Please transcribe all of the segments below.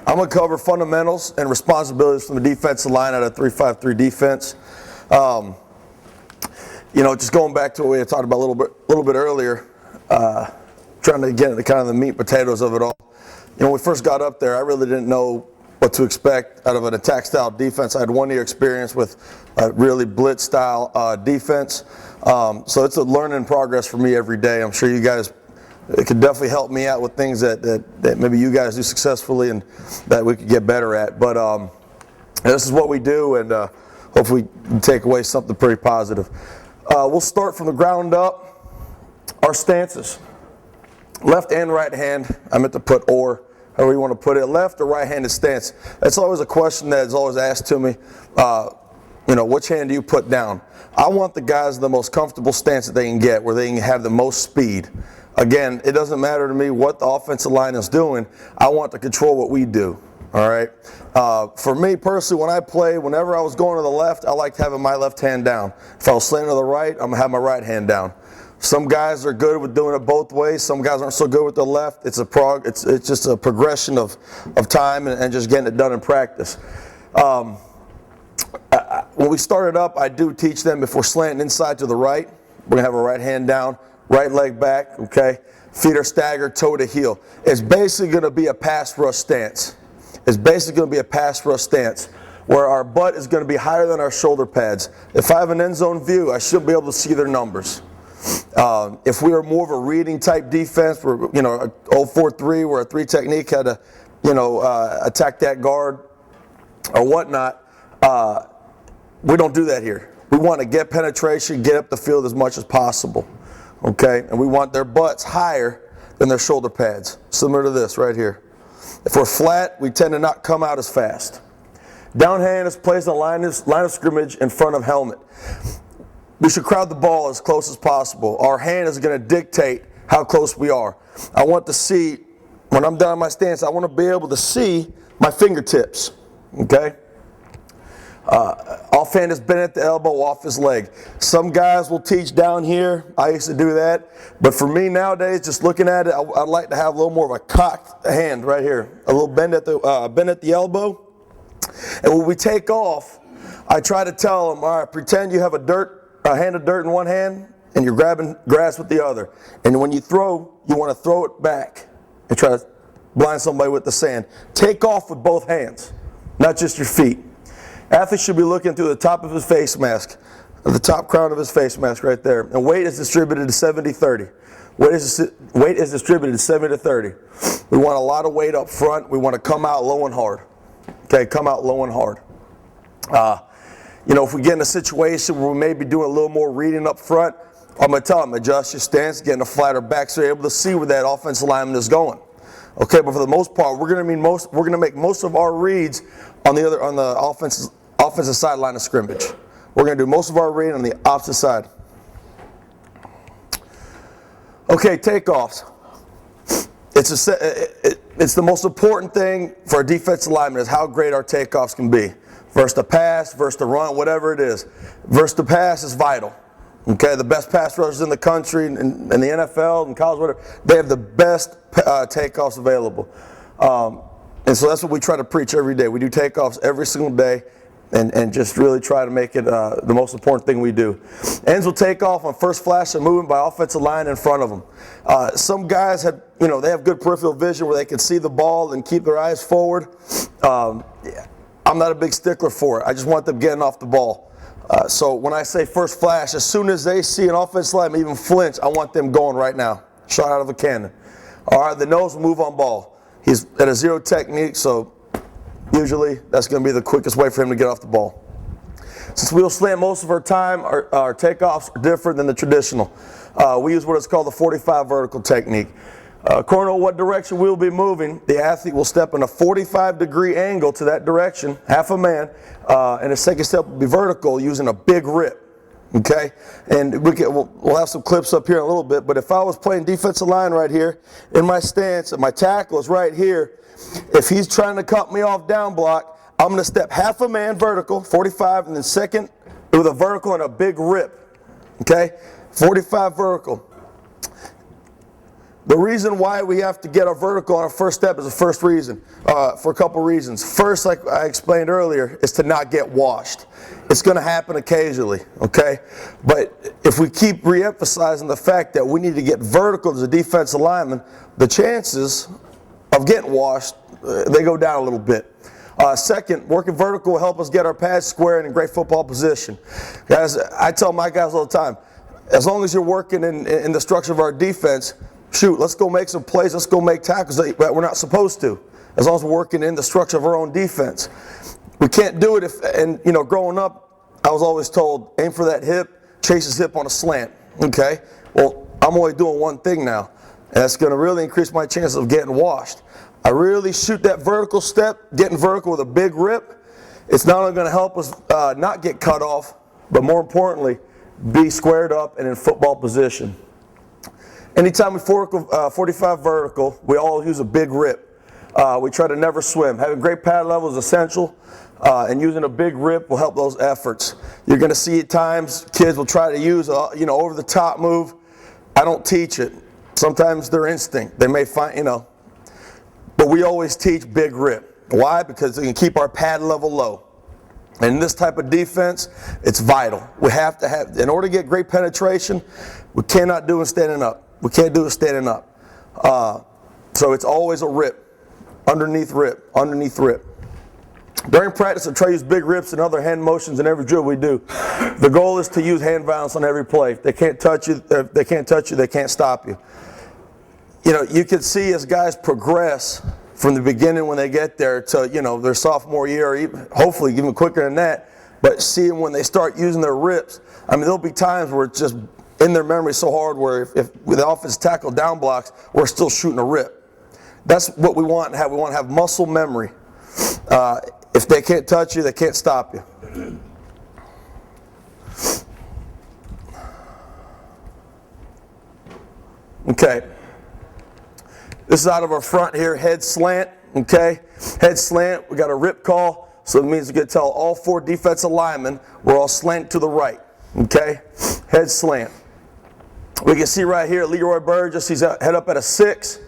I'm going to cover fundamentals and responsibilities from the defensive line at a 3-5-3 defense. Just going back to what we had talked about a little bit earlier, trying to get into kind of the meat and potatoes of it all. When we first got up there, I really didn't know what to expect out of an attack style defense. I had 1 year experience with a really blitz style defense. So it's a learning progress for me every day. I'm sure you guys, it could definitely help me out with things that maybe you guys do successfully and that we could get better at. But this is what we do, and hopefully we can take away something pretty positive. We'll start from the ground up. Our stances. Left and right hand, I meant to put or, however you want to put it, left or right-handed stance. That's always a question that is always asked to me. Which hand do you put down? I want the guys the most comfortable stance that they can get, where they can have the most speed. Again, it doesn't matter to me what the offensive line is doing. I want to control what we do. All right. For me personally, when I play, whenever I was going to the left, I liked having my left hand down. If I was slanting to the right, I'm gonna have my right hand down. Some guys are good with doing it both ways. Some guys aren't so good with the left. It's just a progression of time and just getting it done in practice. When we started up, I do teach them if we're slanting inside to the right, we're gonna have our right hand down, right leg back, okay? Feet are staggered, toe to heel. It's basically gonna be a pass rush stance. It's basically gonna be a pass rush stance where our butt is gonna be higher than our shoulder pads. If I have an end zone view, I should be able to see their numbers. If we are more of a reading type defense, we're, a 0-4-3 where a 3 technique had to, attack that guard or whatnot, we don't do that here. We want to get penetration, get up the field as much as possible, okay? And we want their butts higher than their shoulder pads, similar to this right here. If we're flat, we tend to not come out as fast. Down hand is placed on line of scrimmage in front of helmet. We should crowd the ball as close as possible. Our hand is going to dictate how close we are. I want to see, when I'm down my stance, I want to be able to see my fingertips, okay? Offhand is bent at the elbow, off his leg. Some guys will teach down here. I used to do that. But for me nowadays, just looking at it, I'd like to have a little more of a cocked hand right here. A little bend at the elbow. And when we take off, I try to tell them, all right, pretend you have a hand of dirt in one hand and you're grabbing grass with the other. And when you throw, you want to throw it back and try to blind somebody with the sand. Take off with both hands, not just your feet. Athlete should be looking through the top of his face mask, the top crown of his face mask right there. And weight is distributed to 70-30. Weight is distributed 70-30. We want a lot of weight up front. We want to come out low and hard. Okay, come out low and hard. If we get in a situation where we may be doing a little more reading up front, I'm going to tell them, adjust your stance, get in a flatter back so you're able to see where that offensive lineman is going. Okay, but for the most part, we're going to make most of our reads on the offensive sideline of scrimmage. We're going to do most of our reading on the opposite side. Okay, takeoffs. It's the most important thing for a defensive lineman is how great our takeoffs can be. Versus the pass, versus the run, whatever it is. Versus the pass is vital. Okay, the best pass rushers in the country, in the NFL, and college, whatever, they have the best takeoffs available. And so that's what we try to preach every day. We do takeoffs every single day and just really try to make it the most important thing we do. Ends will take off on first flash of movement by offensive line in front of them. Some guys they have good peripheral vision where they can see the ball and keep their eyes forward. I'm not a big stickler for it. I just want them getting off the ball. So when I say first flash, as soon as they see an offensive lineman even flinch, I want them going right now. Shot out of a cannon. All right, the nose will move on ball. He's at a zero technique, so usually that's going to be the quickest way for him to get off the ball. Since we'll slant most of our time, our takeoffs are different than the traditional. We use what is called the 45 vertical technique. According to what direction we'll be moving, the athlete will step in a 45-degree angle to that direction, half a man, and his second step will be vertical using a big rip. Okay, and we'll have some clips up here in a little bit, but if I was playing defensive line right here in my stance and my tackle is right here, if he's trying to cut me off down block, I'm going to step half a man vertical, 45, and then second with a vertical and a big rip. Okay, 45 vertical. The reason why we have to get our vertical on our first step is the first reason, for a couple reasons. First, like I explained earlier, is to not get washed. It's going to happen occasionally, okay? But if we keep re-emphasizing the fact that we need to get vertical as a defensive lineman, the chances of getting washed, they go down a little bit. Second, working vertical will help us get our pads square and in great football position. Guys, I tell my guys all the time, as long as you're working in the structure of our defense, shoot, let's go make some plays, let's go make tackles that we're not supposed to, as long as we're working in the structure of our own defense. We can't do it if, and you know, growing up, I was always told, aim for that hip, chase his hip on a slant, okay? Well, I'm only doing one thing now, and that's going to really increase my chances of getting washed. I really shoot that vertical step, getting vertical with a big rip. It's not only going to help us not get cut off, but more importantly, be squared up and in football position. Anytime we 45 vertical, we all use a big rip. We try to never swim. Having great pad level is essential, and using a big rip will help those efforts. You're going to see at times kids will try to use a over the top move. I don't teach it. Sometimes their instinct. They may find, but we always teach big rip. Why? Because it can keep our pad level low. And in this type of defense, it's vital. We have to have, in order to get great penetration, we cannot do it standing up. We can't do it standing up. So it's always a rip, underneath rip, underneath rip. During practice, I try to use big rips and other hand motions in every drill we do. The goal is to use hand violence on every play. If they can't touch you, they can't stop you. You can see as guys progress from the beginning when they get there to their sophomore year, or even, hopefully even quicker than that. But seeing when they start using their rips, there'll be times where it's just in their memory so hard where if with the offensive tackle down blocks, we're still shooting a rip. That's what we want to have. We want to have muscle memory. If they can't touch you, they can't stop you. Okay. This is out of our front here, head slant, okay? Head slant, we got a rip call, so it means we can tell all 4 defensive linemen we're all slant to the right, okay? Head slant. We can see right here, Leroy Burgess, he's head up at a 6,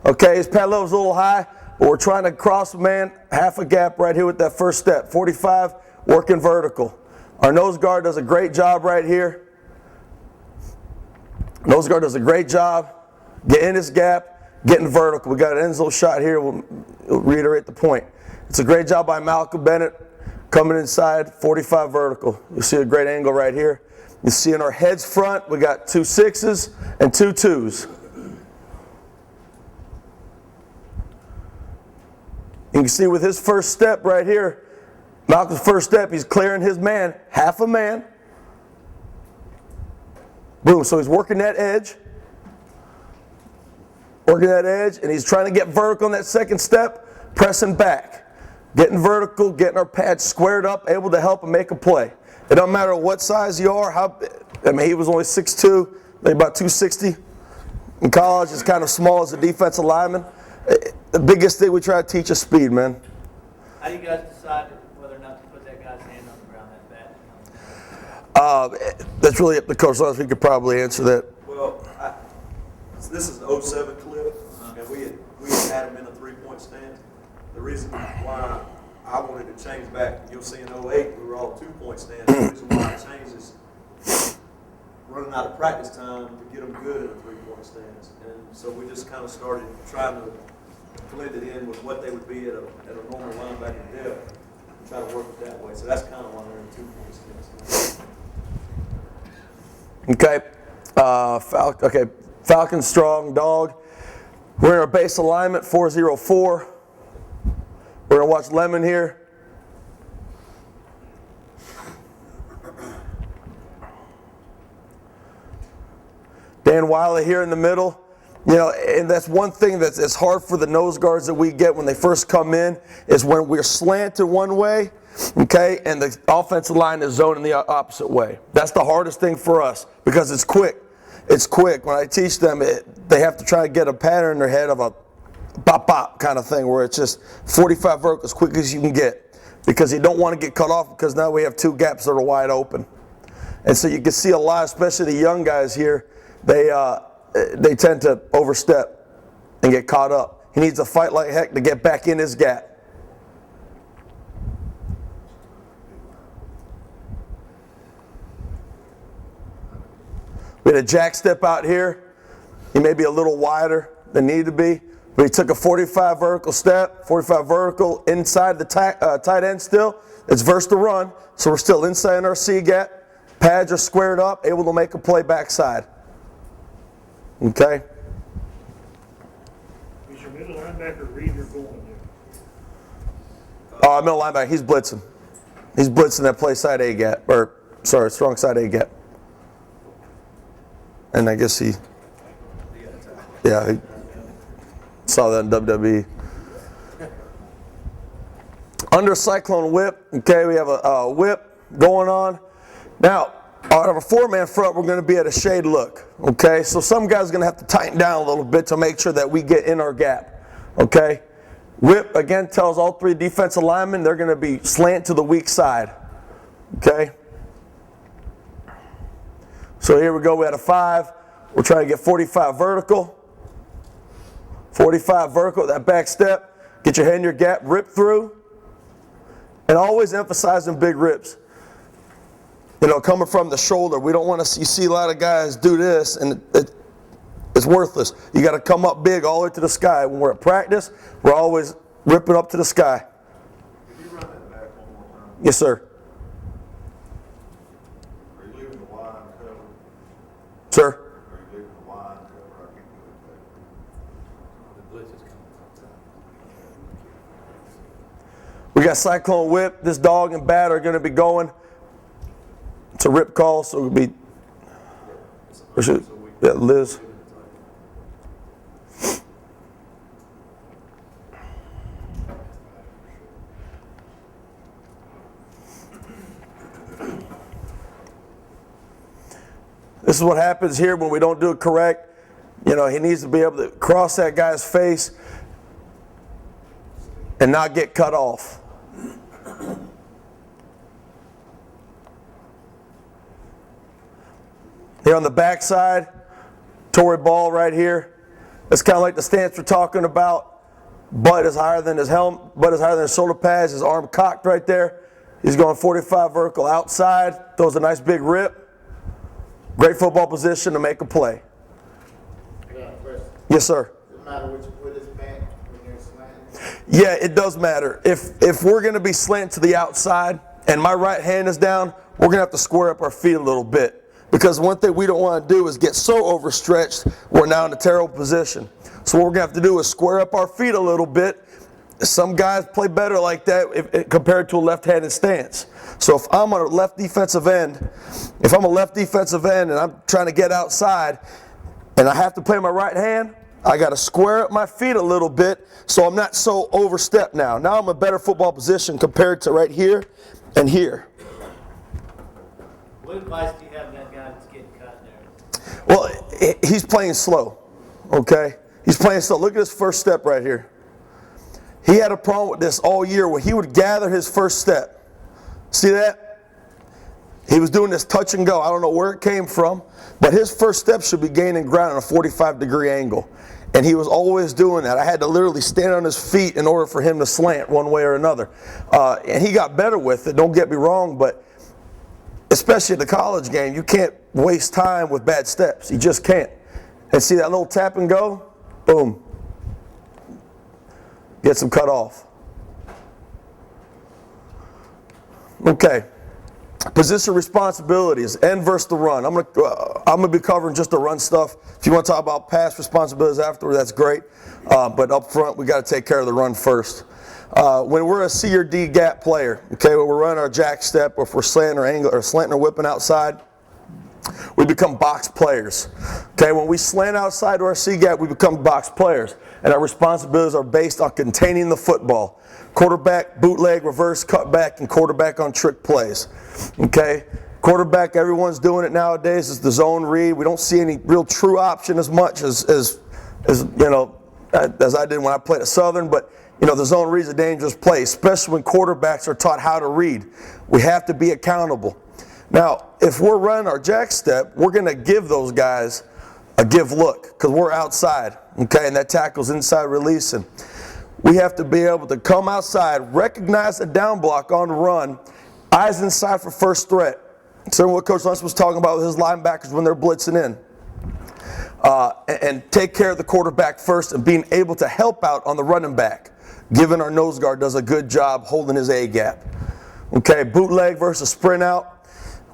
okay? His pad level's a little high, but we're trying to cross man, half a gap right here with that first step. 45, working vertical. Our nose guard does a great job right here. Nose guard does a great job. Get in this gap. Getting vertical. We got an end zone shot here. We'll reiterate the point. It's a great job by Malcolm Bennett coming inside, 45 vertical. You see a great angle right here. You see in our heads front, we got 2 6s and 2 2s. You can see with his first step right here, Malcolm's first step, he's clearing his man, half a man. Boom, so he's working that edge. Working that edge, and he's trying to get vertical on that second step, pressing back. Getting vertical, getting our pads squared up, able to help and make a play. It doesn't matter what size you are. He was only 6'2", maybe about 260. In college, it's kind of small as a defensive lineman. The biggest thing we try to teach is speed, man. How do you guys decide whether or not to put that guy's hand on the ground that bad? That's really up to Coach Lawrence. We could probably answer that. Well, this is an 07 clip, and we had him in a 3-point stance. The reason why I wanted to change back, you'll see in 08, we were all 2-point stance. The reason why I changed is running out of practice time to get them good in a 3-point stance. And so we just kind of started trying to blend it in with what they would be at a normal linebacker depth and try to work it that way. So that's kind of why they're in 2-point stance. Okay. Falcon strong dog. We're in our base alignment, 4-0-4. We're going to watch Lemon here. Dan Wiley here in the middle. And that's one thing that's hard for the nose guards that we get when they first come in, is when we're slanted one way, okay, and the offensive line is zoning the opposite way. That's the hardest thing for us because it's quick. It's quick. When I teach them, they have to try to get a pattern in their head of a pop-pop kind of thing where it's just 45 vertical as quick as you can get, because you don't want to get cut off, because now we have 2 gaps that are wide open. And so you can see a lot, especially the young guys here, they tend to overstep and get caught up. He needs to fight like heck to get back in his gap. We had a jack step out here. He may be a little wider than needed to be, but he took a 45 vertical step, 45 vertical inside the tight end still. It's versus the run, so we're still inside our C gap. Pads are squared up, able to make a play backside. Okay? Is your middle linebacker read or going Middle linebacker, he's blitzing. He's blitzing that play side A gap, or sorry, strong side A gap. And I guess he saw that in WWE. Under cyclone whip, okay, we have a whip going on. Now, out of a 4-man front, we're going to be at a shade look, okay? So some guys are going to have to tighten down a little bit to make sure that we get in our gap, okay? Whip, again, tells all 3 defensive linemen they're going to be slant to the weak side, okay? So here we go, we had a 5. We're trying to get 45 vertical. 45 vertical, that back step. Get your head in your gap, rip through. And always emphasizing big rips. You know, coming from the shoulder, we don't want to see a lot of guys do this, and it's worthless. You got to come up big all the way to the sky. When we're at practice, we're always ripping up to the sky. Could you run that back one more time? Yes, sir. Are you leaving the line covered? Sir? Are you leaving the line covered? I can't do it. The blitz is coming outside. We got cyclone whip. This dog and bat are going to be going. It's a rip call, so it'll be. Liz. This is what happens here when we don't do it correct. You know, he needs to be able to cross that guy's face and not get cut off. Here on the backside, Tory ball right here. It's kind of like the stance we're talking about. Butt is higher than his helmet, butt is higher than his shoulder pads, his arm cocked right there. He's going 45 vertical outside, throws a nice big rip. Great football position to make a play. Yes, sir. Does it matter which foot is back when you're slanting? Yeah, it does matter. If we're going to be slanted to the outside and my right hand is down, we're going to have to square up our feet a little bit. Because one thing we don't want to do is get so overstretched, we're now in a terrible position. So what we're going to have to do is square up our feet a little bit. Some guys play better like that compared to a left-handed stance. So if I'm a left defensive end, and I'm trying to get outside and I have to play my right hand, I got to square up my feet a little bit so I'm not so overstepped now. Now I'm in a better football position compared to right here and here. What advice do you have to that guy that's getting cut there? Well, he's playing slow, okay? He's playing slow. Look at his first step right here. He had a problem with this all year where he would gather his first step. See that? He was doing this touch and go. I don't know where it came from, but his first step should be gaining ground at a 45-degree angle. And he was always doing that. I had to literally stand on his feet in order for him to slant one way or another. And he got better with it, don't get me wrong, but especially in the college game, you can't waste time with bad steps. You just can't. And see that little tap and go? Boom. Gets him cut off. Okay. Position responsibilities, end versus the run. I'm gonna be covering just the run stuff. If you want to talk about pass responsibilities afterward, that's great. But up front, we got to take care of the run first. When we're a C or D gap player, okay, when we're running our jack step, or if we're slanting or angle or slanting or whipping outside, we become box players. Okay, when we slant outside to our C gap, we become box players, and our responsibilities are based on containing the football. Quarterback, bootleg, reverse, cutback, and quarterback on trick plays. Okay, quarterback, everyone's doing it nowadays. Is the zone read. We don't see any real true option as much as you know as I did when I played at Southern, but. You know, the zone read is a dangerous play, especially when quarterbacks are taught how to read. We have to be accountable. Now, if we're running our jack step, we're going to give those guys a give look, because we're outside, okay, and that tackle's inside releasing. We have to be able to come outside, recognize a down block on the run, eyes inside for first threat. So what Coach Luntz was talking about with his linebackers when they're blitzing in. And take care of the quarterback first and being able to help out on the running back, given our nose guard does a good job holding his A-gap. Okay, bootleg versus sprint out,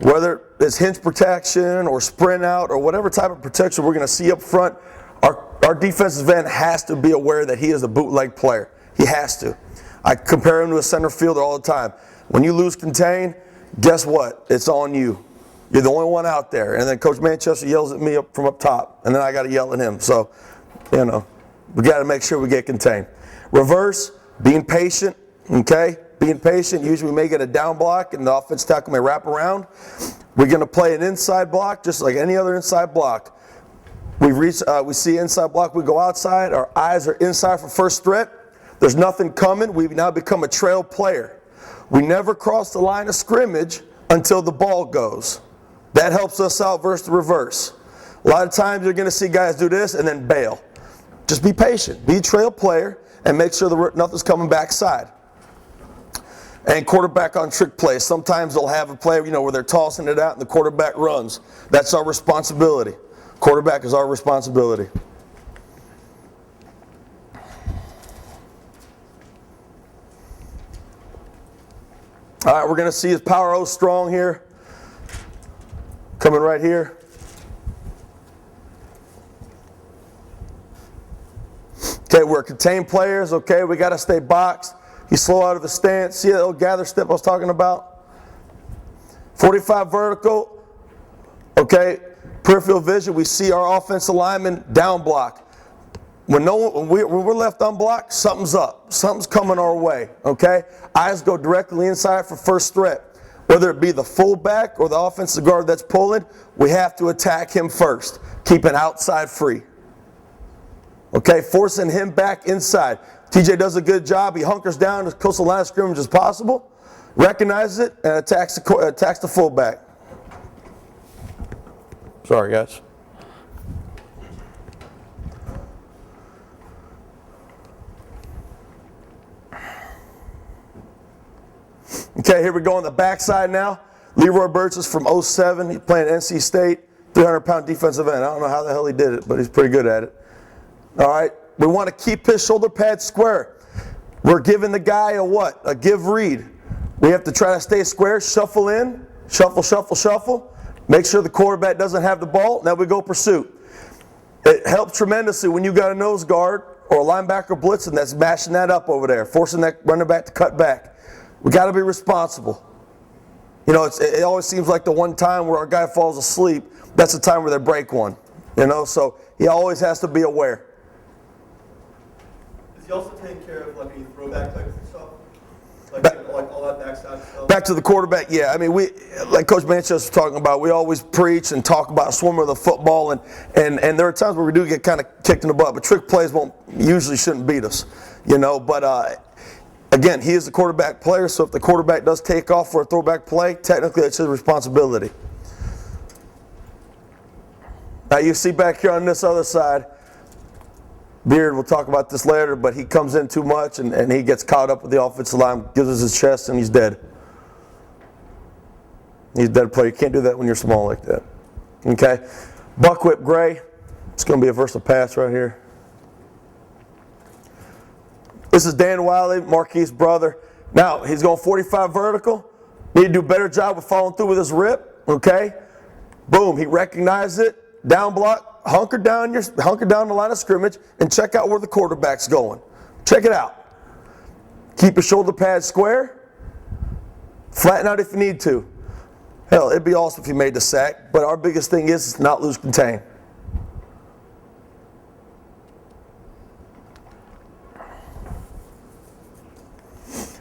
whether it's hinge protection or sprint out or whatever type of protection we're going to see up front, our defensive end has to be aware that he is a bootleg player. He has to. I compare him to a center fielder all the time. When you lose contain, guess what? It's on you. You're the only one out there. And then Coach Manchester yells at me up from up top, and then I got to yell at him. So, you know, we got to make sure we get contained. Reverse, being patient, okay? Being patient. Usually we may get a down block, and the offense tackle may wrap around. We're going to play an inside block just like any other inside block. We see inside block, we go outside. Our eyes are inside for first threat. There's nothing coming. We've now become a trail player. We never cross the line of scrimmage until the ball goes. That helps us out versus the reverse. A lot of times you're going to see guys do this and then bail. Just be patient. Be a trail player and make sure nothing's coming backside. And quarterback on trick plays. Sometimes they'll have a play, where they're tossing it out and the quarterback runs. That's our responsibility. Quarterback is our responsibility. All right, we're going to see his power O strong here. Coming right here. Okay, we're contained players. Okay, we got to stay boxed. He's slow out of the stance. See that little gather step I was talking about? 45 vertical. Okay, peripheral vision. We see our offensive lineman down block. When we're left unblocked, something's up. Something's coming our way. Okay, eyes go directly inside for first threat. Whether it be the fullback or the offensive guard that's pulling, we have to attack him first. Keeping outside free. Okay, forcing him back inside. TJ does a good job. He hunkers down as close to the line of scrimmage as possible, recognizes it, and attacks the fullback. Sorry, guys. Okay, here we go on the backside now. Leroy Burch is from 07. He's playing at NC State, 300-pound defensive end. I don't know how the hell he did it, but he's pretty good at it. All right, we want to keep his shoulder pad square. We're giving the guy a what? A give read. We have to try to stay square, shuffle in, shuffle, shuffle, shuffle. Make sure the quarterback doesn't have the ball. Now we go pursuit. It helps tremendously when you got a nose guard or a linebacker blitzing that's mashing that up over there, forcing that running back to cut back. We got to be responsible. It always seems like the one time where our guy falls asleep, that's the time where they break one. So he always has to be aware. Does he also take care of any throwback type of stuff? Like all that backside stuff? Back to the quarterback, yeah. I mean, we, like Coach Manchester was talking about, we always preach and talk about swimmer of the football, and there are times where we do get kind of kicked in the butt, but trick plays usually shouldn't beat us, But again, he is the quarterback player, so if the quarterback does take off for a throwback play, technically it's his responsibility. Now you see back here on this other side, Beard, we'll talk about this later, but he comes in too much and he gets caught up with the offensive line, gives us his chest, and he's dead. He's a dead player. You can't do that when you're small like that. Okay? Buckwhip gray. It's going to be a versatile pass right here. This is Dan Wiley, Marquis' brother. Now, he's going 45 vertical. Need to do a better job of following through with his rip. Okay? Boom. He recognized it. Down block. Hunker down the line of scrimmage and check out where the quarterback's going. Check it out. Keep your shoulder pads square. Flatten out if you need to. Hell, it'd be awesome if you made the sack, but our biggest thing is not lose contain.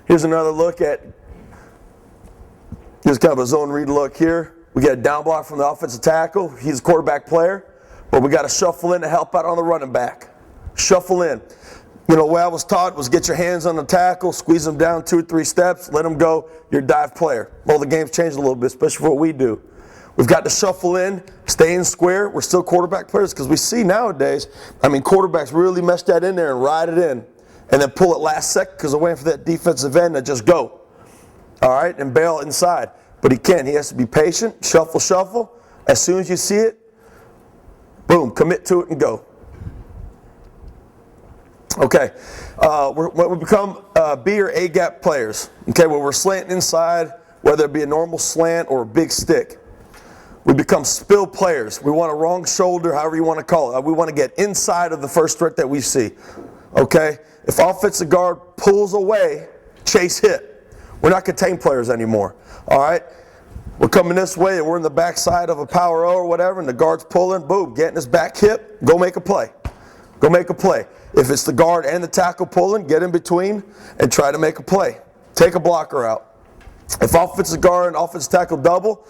Here's another look at, here's kind of a zone read look here. We get a down block from the offensive tackle. He's a quarterback player. But we got to shuffle in to help out on the running back. Shuffle in. The way I was taught was get your hands on the tackle, squeeze them down 2 or 3 steps, let them go. You're a dive player. Well, the game's changed a little bit, especially for what we do. We've got to shuffle in, stay in square. We're still quarterback players because we see nowadays, quarterbacks really mesh that in there and ride it in and then pull it last second because they're waiting for that defensive end to just go. All right, and bail inside. But he can't. He has to be patient, shuffle, shuffle. As soon as you see it, boom, commit to it and go. Okay, when we become B or A gap players, okay, where we're slanting inside, whether it be a normal slant or a big stick, we become spill players. We want a wrong shoulder, however you want to call it. We want to get inside of the first threat that we see. Okay, if offensive guard pulls away, chase hit. We're not contained players anymore. All right, we're coming this way and we're in the backside of a power O or whatever, and the guard's pulling, boom, getting his back hip, go make a play. Go make a play. If it's the guard and the tackle pulling, get in between and try to make a play. Take a blocker out. If offensive guard and offensive tackle double,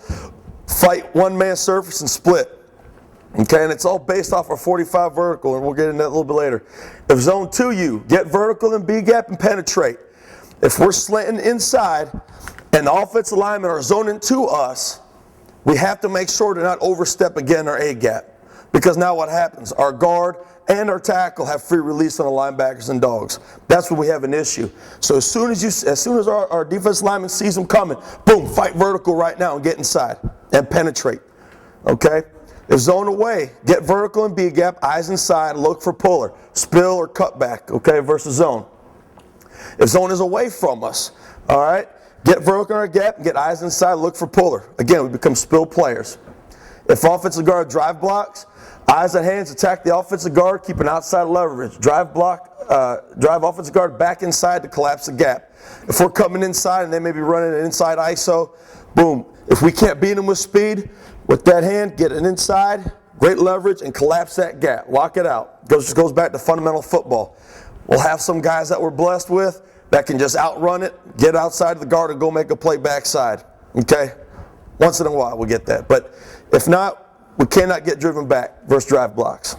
fight one-man surface and split. Okay, and it's all based off our 45 vertical, and we'll get into that a little bit later. If zone 2U, get vertical and B-gap and penetrate. If we're slanting inside and the offensive linemen are zoning to us, we have to make sure to not overstep again our A-gap. Because now what happens? Our guard and our tackle have free release on the linebackers and dogs. That's when we have an issue. So as soon as our defensive lineman sees them coming, boom, fight vertical right now and get inside and penetrate. Okay? If zone away, get vertical and B gap, eyes inside, look for puller, spill or cutback, okay, versus zone. If zone is away from us, all right, get vertical in our gap and get eyes inside, look for puller. Again, we become spill players. If offensive guard drive blocks, eyes and hands attack the offensive guard, keep an outside leverage. Drive offensive guard back inside to collapse the gap. If we're coming inside and they may be running an inside ISO, boom. If we can't beat them with speed, with that hand, get it inside, great leverage, and collapse that gap. Lock it out. Goes back to fundamental football. We'll have some guys that we're blessed with that can just outrun it, get outside the guard, and go make a play backside. Okay? Once in a while we'll get that. But if not, we cannot get driven back versus drive blocks.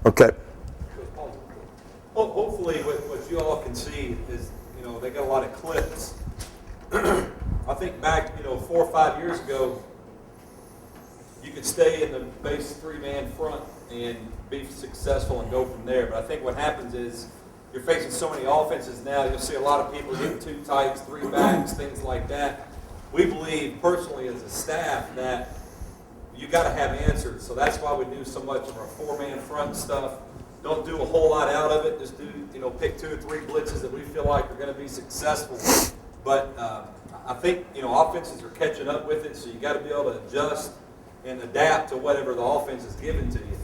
Okay. Hopefully what you all can see is, they got a lot of clips. I think back, 4 or 5 years ago, you could stay in the base 3-man front and be successful and go from there. But I think what happens is you're facing so many offenses now, you'll see a lot of people getting 2 tights, 3 backs, things like that. We believe personally as a staff that you got to have answers. So that's why we do so much of our 4-man front stuff. Don't do a whole lot out of it. Just do, pick 2 or 3 blitzes that we feel like are going to be successful. But I think, offenses are catching up with it, so you got to be able to adjust and adapt to whatever the offense is given to you.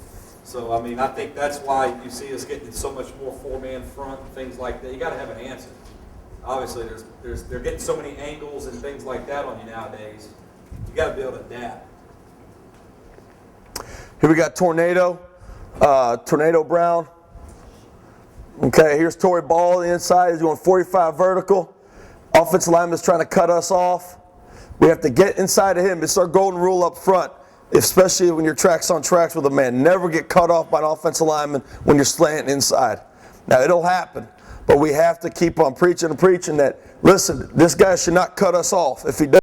So, I think that's why you see us getting so much more 4-man front and things like that. You got to have an answer. Obviously, they're getting so many angles and things like that on you nowadays. You got to be able to adapt. Here we got Tornado Brown. Okay, here's Torrey Ball on the inside. He's going 45 vertical. Offensive lineman is trying to cut us off. We have to get inside of him. It's our golden rule up front, especially when you're tracks on tracks with a man. Never get cut off by an offensive lineman when you're slanting inside. Now, it'll happen, but we have to keep on preaching and preaching that, listen, this guy should not cut us off. If he does,